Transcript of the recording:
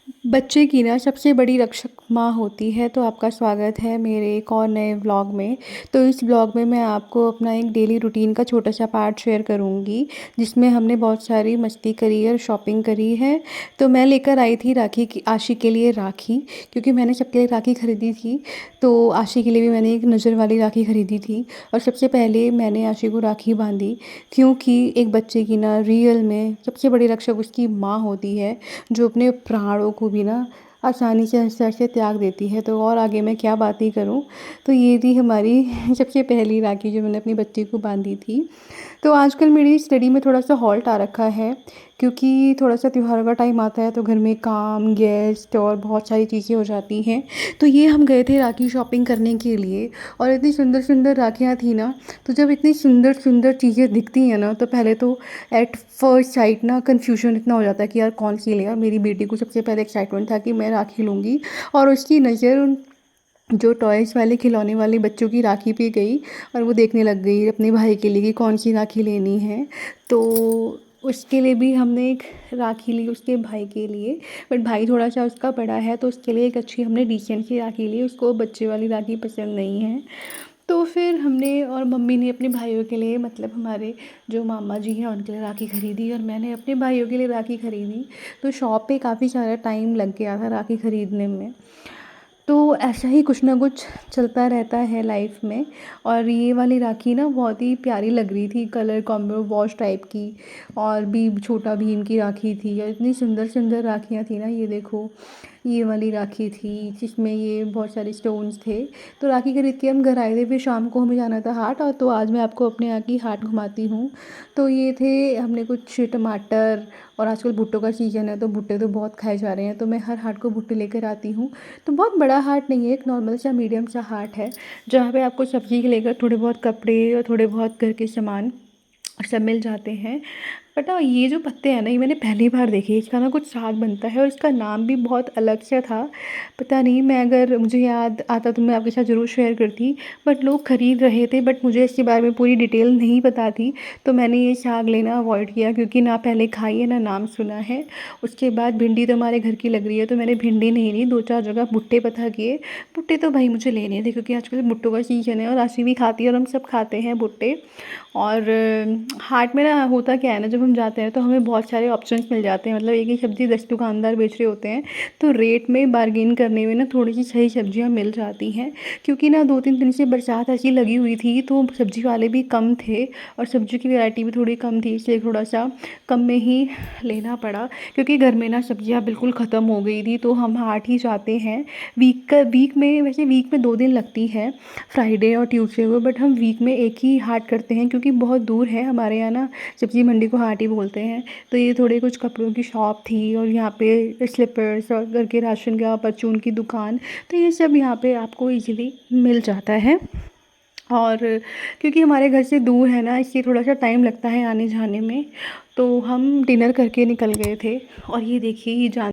बच्चे की ना सबसे बड़ी रक्षक माँ होती है। तो आपका स्वागत है मेरे एक और नए व्लॉग में। तो इस व्लॉग में मैं आपको अपना एक डेली रूटीन का छोटा सा पार्ट शेयर करूँगी, जिसमें हमने बहुत सारी मस्ती करी और शॉपिंग करी है। तो मैं लेकर आई थी राखी की आशी के लिए राखी, क्योंकि मैंने सबके लिए राखी ख़रीदी थी। तो आशी के लिए भी मैंने एक नज़र वाली राखी ख़रीदी थी, और सबसे पहले मैंने आशी को राखी बांधी, क्योंकि एक बच्चे की ना रियल में सबसे बड़ी रक्षक उसकी माँ होती है, जो अपने प्राणों को भी ना आसानी से सर से त्याग देती है। तो और आगे मैं क्या बात ही करूँ। तो ये थी हमारी सबसे पहली राखी जो मैंने अपनी बच्ची को बांधी थी। तो आजकल मेरी स्टडी में थोड़ा सा हॉल्ट आ रखा है, क्योंकि थोड़ा सा त्योहारों का टाइम आता है तो घर में काम, गेस्ट और बहुत सारी चीज़ें हो जाती हैं। तो ये हम गए थे राखी शॉपिंग करने के लिए, और इतनी सुंदर सुंदर राखियाँ थी ना। तो जब इतनी सुंदर सुंदर चीज़ें दिखती हैं ना, तो पहले तो एट फर्स्ट साइट ना कन्फ्यूजन इतना हो जाता है कि यार कौन सी लें। और मेरी बेटी को सबसे पहले एक्साइटमेंट था कि मैं राखी लूँगी, और उसकी नज़र उन जो टॉयज़ वाले खिलौने वाले बच्चों की राखी पे गई, और वो देखने लग गई अपने भाई के लिए कि कौन सी राखी लेनी है। तो उसके लिए भी हमने एक राखी ली, उसके भाई के लिए। बट भाई थोड़ा सा उसका बड़ा है, तो उसके लिए एक अच्छी हमने डिसेंट सी राखी ली, उसको बच्चे वाली राखी पसंद नहीं है। तो फिर हमने और मम्मी ने अपने भाइयों के लिए, मतलब हमारे जो मामा जी हैं उनके लिए राखी ख़रीदी, और मैंने अपने भाइयों के लिए राखी ख़रीदी। तो शॉप पे काफ़ी सारा टाइम लग गया था राखी ख़रीदने में। तो ऐसा ही कुछ ना कुछ चलता रहता है लाइफ में। और ये वाली राखी ना बहुत ही प्यारी लग रही थी, कलर कॉम्बो वॉश टाइप की। और भी छोटा भीम की राखी थी, और इतनी सुंदर सुंदर राखियाँ थी ना। ये देखो, ये वाली राखी थी जिसमें ये बहुत सारे स्टोन्स थे। तो राखी खरीद के हम घर आए थे, फिर शाम को हमें जाना था हाट। और तो आज मैं आपको अपने यहाँ की हाट घुमाती हूँ। तो ये थे, हमने कुछ टमाटर, और आजकल भुट्टो का सीज़न है तो भुट्टे तो बहुत खाए जा रहे हैं, तो मैं हर हाट को भुट्टे लेकर आती हूँ। तो बहुत बड़ा हाट नहीं है, एक नॉर्मल सा मीडियम सा हाट है, जहाँ पे आपको सब्ज़ी के लेकर थोड़े बहुत कपड़े और थोड़े बहुत घर के सामान सब मिल जाते हैं। बट ये जो पत्ते हैं ना, ये मैंने पहली बार देखे। इसका ना कुछ साग बनता है, और इसका नाम भी बहुत अलग सा था। पता नहीं, मैं अगर मुझे याद आता तो मैं आपके साथ ज़रूर शेयर करती। बट लोग ख़रीद रहे थे, बट मुझे इसके बारे में पूरी डिटेल नहीं पता थी। तो मैंने ये साग लेना अवॉइड किया, क्योंकि ना पहले खाई है ना नाम सुना है। उसके बाद भिंडी तो हमारे घर की लग रही है, तो मैंने भिंडी नहीं ली, दो चार जगह भुट्टे पता किए। भुट्टे तो भाई मुझे लेने थे, क्योंकि आजकल भुट्टों का सीजन है, और आशी भी खाती है और हम सब खाते हैं भुट्टे। और हाट में ना होता क्या है ना, जब हम जाते हैं तो हमें बहुत सारे ऑप्शंस मिल जाते हैं। मतलब एक ही सब्ज़ी 10 दुकानदार बेच रहे होते हैं, तो रेट में बार्गेन करने में ना थोड़ी सी सही सब्जियां मिल जाती हैं। क्योंकि ना 2-3 दिन से बरसात ऐसी लगी हुई थी, तो सब्ज़ी वाले भी कम थे, और सब्ज़ी की वैरायटी भी थोड़ी कम थी, इसलिए थोड़ा सा कम में ही लेना पड़ा। क्योंकि घर में ना सब्ज़ियाँ बिल्कुल ख़त्म हो गई थी, तो हम हाट ही जाते हैं। वीक में, वैसे वीक में 2 दिन लगती है, फ्राइडे और ट्यूसडे को। बट हम वीक में एक ही हाट करते हैं, क्योंकि बहुत दूर है हमारे यहाँ ना, सब्ज़ी मंडी को हाट ही बोलते हैं। तो ये थोड़े कुछ कपड़ों की शॉप थी, और यहाँ पे स्लीपर्स और घर के राशन का परचून की दुकान। तो ये सब यहाँ पे आपको इजीली मिल जाता है। और क्योंकि हमारे घर से दूर है ना, इसलिए थोड़ा सा टाइम लगता है आने जाने में। तो हम डिनर करके निकल गए थे। और ये देखिए, ये जान